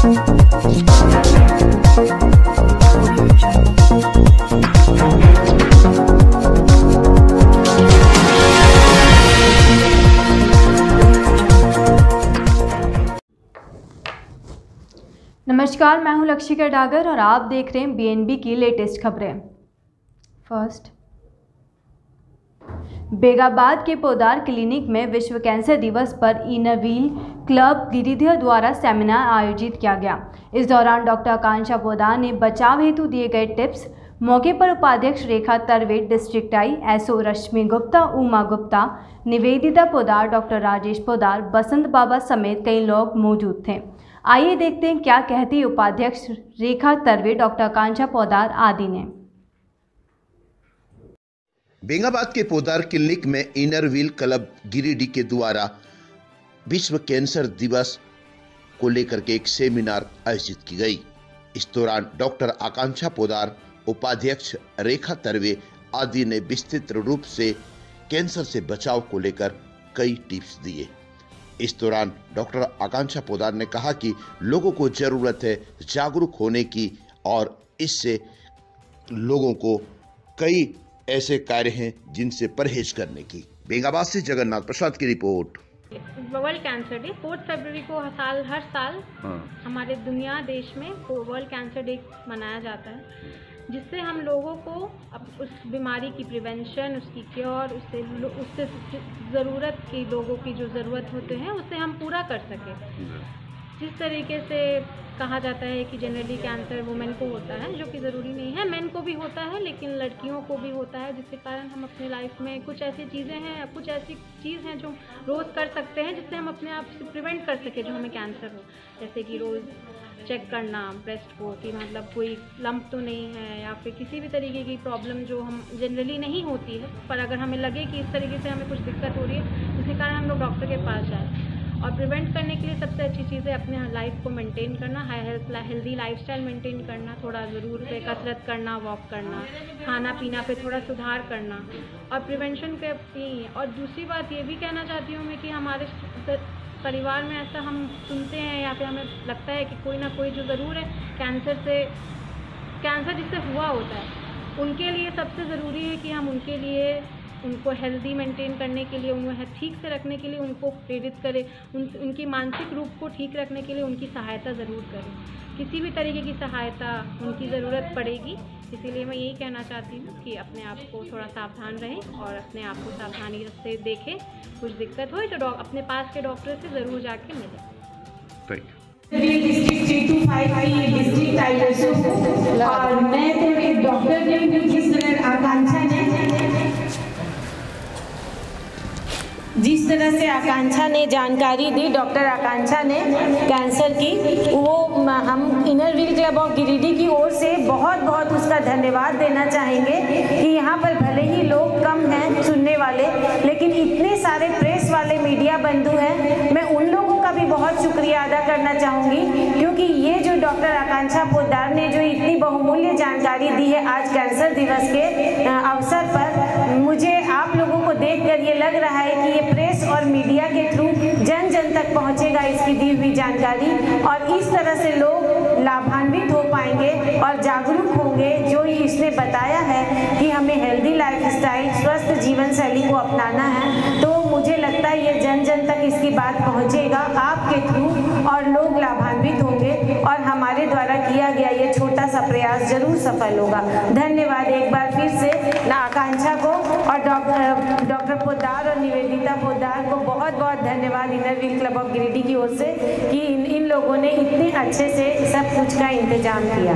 नमस्कार, मैं हूं लक्षिका डागर और आप देख रहे हैं बीएनबी की लेटेस्ट खबरें। फर्स्ट, बेगाबाद के पोदार क्लिनिक में विश्व कैंसर दिवस पर इनर व्हील क्लब गिरिधर द्वारा सेमिनार आयोजित किया गया। इस दौरान डॉक्टर आकांक्षा पोदार ने बचाव हेतु दिए गए टिप्स। मौके पर उपाध्यक्ष रेखा तरवे, डिस्ट्रिक्ट आई एसओ रश्मि गुप्ता, उमा गुप्ता, निवेदिता पोदार, डॉक्टर राजेश पोदार, बसंत बाबा समेत कई लोग मौजूद थे। आइए देखते हैं क्या कहती उपाध्यक्ष रेखा तरवे, डॉक्टर आकांक्षा पोदार आदि ने। बेगाबाद के पोदार क्लिनिक में इनर व्हील क्लब गिरिडीह के द्वारा विश्व कैंसर दिवस को लेकर के एक सेमिनार आयोजित की गई। इस दौरान डॉक्टर आकांक्षा पोदार, उपाध्यक्ष रेखा तरवे आदि ने विस्तृत रूप से कैंसर से बचाव को लेकर कई टिप्स दिए। इस दौरान डॉक्टर आकांक्षा पोदार ने कहा कि लोगों को जरूरत है जागरूक होने की और इससे लोगों को कई ऐसे कार्य हैं जिनसे परहेज करने की। बेगाबाद से जगन्नाथ प्रसाद की रिपोर्ट। वर्ल्ड कैंसर डे 4 फरवरी को हर साल हमारे दुनिया देश में वर्ल्ड कैंसर डे मनाया जाता है, जिससे हम लोगों को उस बीमारी की प्रिवेंशन, उसकी क्योर, उससे ज़रूरत की लोगों की जो ज़रूरत होते हैं उससे हम पूरा कर सकें। जिस तरीके से कहा जाता है कि जनरली कैंसर वुमेन को होता है, जो कि ज़रूरी नहीं है, मेन को भी होता है, लेकिन लड़कियों को भी होता है, जिसके कारण हम अपने लाइफ में कुछ ऐसी चीज़ें हैं, कुछ ऐसी चीज़ हैं जो रोज़ कर सकते हैं जिससे हम अपने आप से प्रिवेंट कर सकें जो हमें कैंसर हो। जैसे कि रोज़ चेक करना ब्रेस्ट को कि मतलब कोई लंप तो नहीं है, या फिर किसी भी तरीके की प्रॉब्लम जो हम जनरली नहीं होती है, पर अगर हमें लगे कि इस तरीके से हमें कुछ दिक्कत हो रही है, जिसके कारण हम लोग डॉक्टर के पास जाएँ। और प्रिवेंट करने के लिए सबसे अच्छी चीज़ है अपने लाइफ को मेंटेन करना, हेल्दी लाइफस्टाइल मेंटेन करना, थोड़ा ज़रूर से कसरत करना, वॉक करना, खाना पीना पे थोड़ा सुधार करना और प्रिवेंशन के यही। और दूसरी बात ये भी कहना चाहती हूँ मैं कि हमारे परिवार में ऐसा हम सुनते हैं या फिर हमें लगता है कि कोई ना कोई जो ज़रूर है कैंसर जिससे हुआ होता है, उनके लिए सबसे ज़रूरी है कि हम उनको हेल्दी मेंटेन करने के लिए, उन्हें ठीक से रखने के लिए उनको प्रेरित करें, उनकी मानसिक रूप को ठीक रखने के लिए उनकी सहायता ज़रूर करें। किसी भी तरीके की सहायता उनकी ज़रूरत पड़ेगी, इसीलिए मैं यही कहना चाहती हूँ कि अपने आप को थोड़ा सावधान रहें और अपने आप को सावधानी से देखें। कुछ दिक्कत हो तो अपने पास के डॉक्टर से ज़रूर जाके मिलें। डिस्ट्रिक्ट 3 to 5 की डिस्ट्रिक्ट टाइगर और मैं तो एक डॉक्टर नहीं हूँ, जिस तरह आकांक्षा ने जानकारी दी, डॉक्टर आकांक्षा ने कैंसर की, वो हम inner wheel club of Giridih की ओर से बहुत बहुत उसका धन्यवाद देना चाहेंगे कि यहाँ पर भले ही लोग कम हैं सुनने वाले, लेकिन इतने सारे प्रेस वाले मीडिया बंधु हैं। मैं उन लोगों का भी बहुत शुक्रिया अदा करना चाहूँगी, क्योंकि ये जो डॉक्टर आकांक्षा पोदार ने जो इतनी बहुमूल्य जानकारी दी है आज कैंसर दिवस के अवसर पर, मुझे आप लोगों को देखकर ये लग रहा है कि ये प्रेस और मीडिया के थ्रू जन जन तक पहुंचेगा इसकी दी हुई जानकारी, और इस तरह से लोग लाभान्वित हो पाएंगे और जागरूक होंगे। जो इसने बताया है कि हमें हेल्दी लाइफस्टाइल, स्वस्थ जीवन शैली को अपनाना है, तो मुझे लगता है ये जन जन तक इसकी बात पहुंचेगा आपके थ्रू और लोग लाभान्वित होंगे और हमारे द्वारा किया गया ये छोटा सा प्रयास जरूर सफल होगा। धन्यवाद एक बार फिर से आकांक्षा को और डॉक्टर पोदार और निवेदिता पोदार को बहुत बहुत धन्यवाद inner wheel club of Giridih की ओर से कि इन लोगों ने इतने अच्छे से सब कुछ का इंतजाम किया।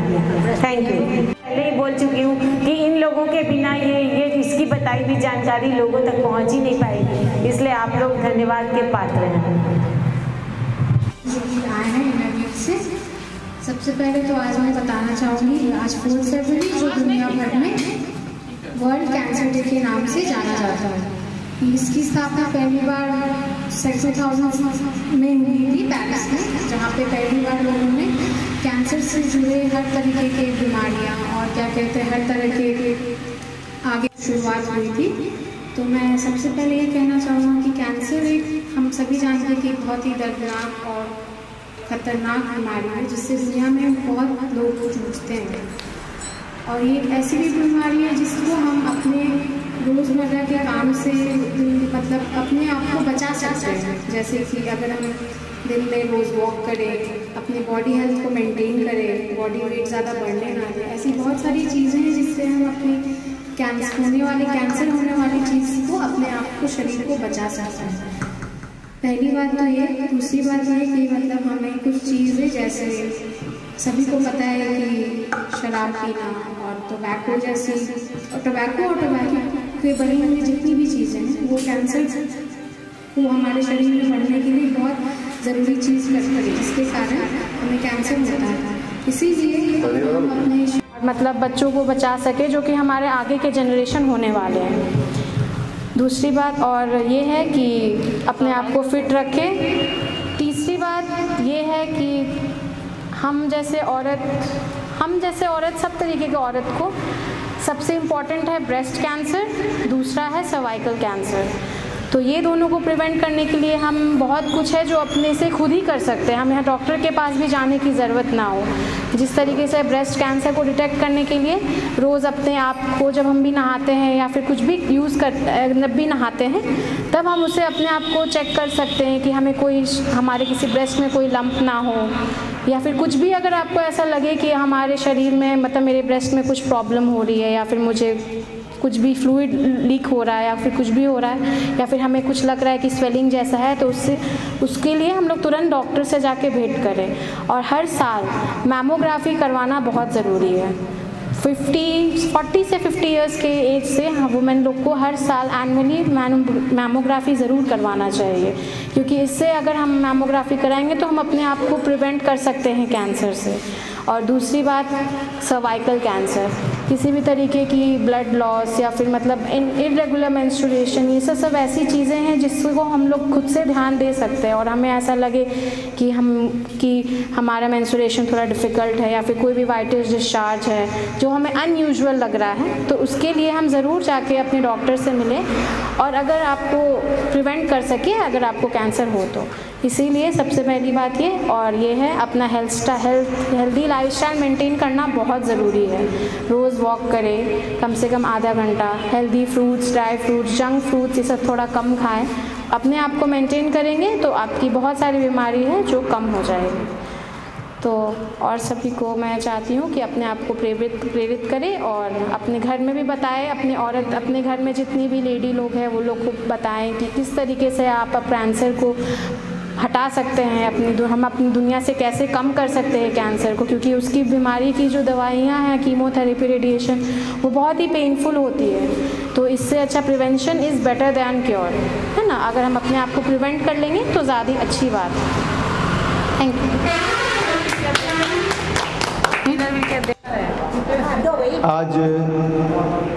Thank you. पहले ही बोल चुकी हूँ कि इन लोगों के बिना ये इसकी बताई हुई जानकारी लोगों तक पहुँच ही नहीं पाएगी, इसलिए आप लोग धन्यवाद के पात्र हैं। आए हैं इनर व्हील से। सबसे पहले तो आज मैं बताना चाहूँगी, आज 4 फरवरी जो दुनिया भर में वर्ल्ड कैंसर डे के नाम से जाना जाता है। इसकी स्थापना पहली बार 2000 में हुई थी पेरिस में, जहाँ पे पहली बार लोगों ने कैंसर से जुड़े हर तरीके के बीमारियाँ और क्या कहते हैं हर तरह के आगे शुरुआत हुई थी। तो मैं सबसे पहले ये कहना चाहूँगा कि कैंसर एक हम सभी जानते हैं कि बहुत ही दर्दनाक और खतरनाक बीमारी है जिससे दुनिया में बहुत लोग जूझते हैं। और ये एक ऐसी भी बीमारी है जिसको हम अपने रोज़मर्रा के काम से मतलब अपने आप को बचा सकते हैं। जैसे कि अगर हम दिन में रोज़ वॉक करें, अपनी बॉडी हेल्थ को मेंटेन करें, बॉडी वेट ज़्यादा बढ़ने ना दें, ऐसी बहुत सारी चीज़ें हैं जिससे हम अपनी कैंसर होने वाली चीज़ को अपने आप को, शरीर को बचा सकते हैं। पहली बात तो ये। दूसरी बात ये कि मतलब हमें कुछ चीज़ें, जैसे सभी को पता है कि शराब पीना और टोबैको जैसी टोबैको के बनी हुई जितनी भी चीज़ें हैं वो कैंसर को हमारे शरीर में बढ़ने के लिए बहुत ज़रूरी चीज़ करती है, जिसके कारण हमें कैंसर होता है। इसीलिए हम अपने मतलब बच्चों को बचा सके जो कि हमारे आगे के जनरेशन होने वाले हैं। दूसरी बात और ये है कि अपने आप को फिट रखें। तीसरी बात ये है कि हम जैसे औरत सब तरीके की औरत को सबसे इम्पॉर्टेंट है ब्रेस्ट कैंसर, दूसरा है सर्वाइकल कैंसर। तो ये दोनों को प्रिवेंट करने के लिए हम बहुत कुछ है जो अपने से खुद ही कर सकते हैं। हम यहाँ डॉक्टर के पास भी जाने की ज़रूरत ना हो। जिस तरीके से ब्रेस्ट कैंसर को डिटेक्ट करने के लिए रोज़ अपने आप को, जब हम भी नहाते हैं या फिर कुछ भी जब भी नहाते हैं, तब हम उसे अपने आप को चेक कर सकते हैं कि हमारे किसी ब्रेस्ट में कोई लंप ना हो, या फिर कुछ भी अगर आपको ऐसा लगे कि हमारे शरीर में मतलब मेरे ब्रेस्ट में कुछ प्रॉब्लम हो रही है, या फिर मुझे कुछ भी फ्लूइड लीक हो रहा है, या फिर कुछ भी हो रहा है, या फिर हमें कुछ लग रहा है कि स्वेलिंग जैसा है, तो उसके लिए हम लोग तुरंत डॉक्टर से जाके भेंट करें। और हर साल मैमोग्राफी करवाना बहुत ज़रूरी है। 40 से 50 इयर्स के एज से वुमेन लोग को हर साल एनुअली मैमोग्राफी ज़रूर करवाना चाहिए, क्योंकि इससे अगर हम मैमोग्राफी कराएंगे तो हम अपने आप को प्रिवेंट कर सकते हैं कैंसर से। और दूसरी बात, सर्वाइकल कैंसर, किसी भी तरीके की ब्लड लॉस या फिर मतलब इरेगुलर मेंस्ट्रुएशन, ये सब ऐसी चीज़ें हैं जिसको हम लोग खुद से ध्यान दे सकते हैं। और हमें ऐसा लगे कि हमारा मेंस्ट्रुएशन थोड़ा डिफ़िकल्ट है, या फिर कोई भी वाइटल डिस्चार्ज है जो हमें अनयूजुअल लग रहा है, तो उसके लिए हम ज़रूर जाके अपने डॉक्टर से मिलें, और अगर आपको प्रिवेंट कर सके अगर आपको कैंसर हो तो। इसीलिए सबसे पहली बात ये है अपना हेल्दी लाइफस्टाइल मेंटेन करना बहुत ज़रूरी है। रोज़ वॉक करें कम से कम आधा घंटा, healthy fruits, dry fruits, junk fruits ये सब थोड़ा कम खाएं। अपने आप को मेंटेन करेंगे तो आपकी बहुत सारी बीमारी है जो कम हो जाएगी। तो और सभी को मैं चाहती हूँ कि अपने आप को प्रेरित करें, और अपने घर में भी बताएं, अपने घर में जितनी भी लेडी लोग हैं वो लोग को बताएं कि किस तरीके से आप कैंसर को हटा सकते हैं, हम अपनी दुनिया से कैसे कम कर सकते हैं कैंसर को, क्योंकि उसकी बीमारी की जो दवाइयाँ हैं, कीमोथेरेपी, रेडिएशन, वो बहुत ही पेनफुल होती है। तो इससे अच्छा prevention is better than cure, है ना। अगर हम अपने आप को प्रिवेंट कर लेंगे तो ज़्यादा अच्छी बात है। Thank you. आज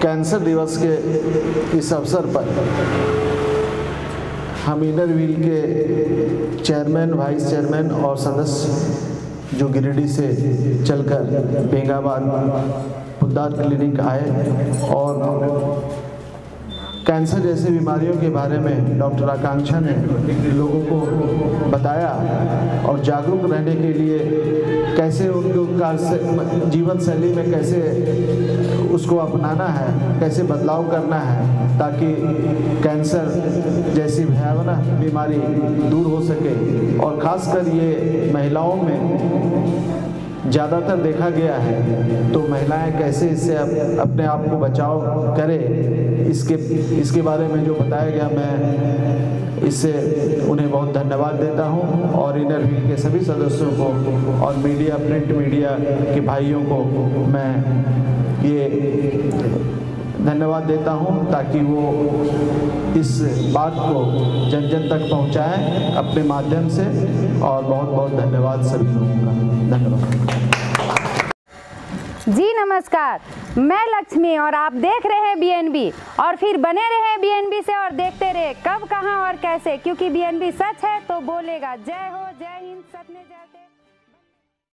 कैंसर दिवस के इस अवसर पर हम इनर व्हील के चेयरमैन, वाइस चेयरमैन और सदस्य जो गिरिडीह से चलकर बेंगाबाद पुद्दार क्लिनिक आए और कैंसर जैसी बीमारियों के बारे में डॉक्टर आकांक्षा ने लोगों को बताया, और जागरूक रहने के लिए कैसे उनको जीवन शैली में कैसे उसको अपनाना है, कैसे बदलाव करना है, ताकि कैंसर जैसी भयावह बीमारी दूर हो सके। और ख़ासकर ये महिलाओं में ज़्यादातर देखा गया है, तो महिलाएं कैसे इससे अपने आप को बचाव करें, इसके बारे में जो बताया गया, मैं इससे उन्हें बहुत धन्यवाद देता हूं। और इनर व्हील के सभी सदस्यों को और मीडिया, प्रिंट मीडिया के भाइयों को मैं ये धन्यवाद देता हूं, ताकि वो इस बात को जन जन तक पहुंचाएं अपने माध्यम से। और बहुत बहुत धन्यवाद सभी लोगों का। धन्यवाद जी। नमस्कार, मैं लक्ष्मी और आप देख रहे हैं BNB। और फिर बने रहे BNB से और देखते रहे कब, कहां और कैसे, क्योंकि BNB सच है तो बोलेगा। जय हो, जय हिंद, सत्य जय।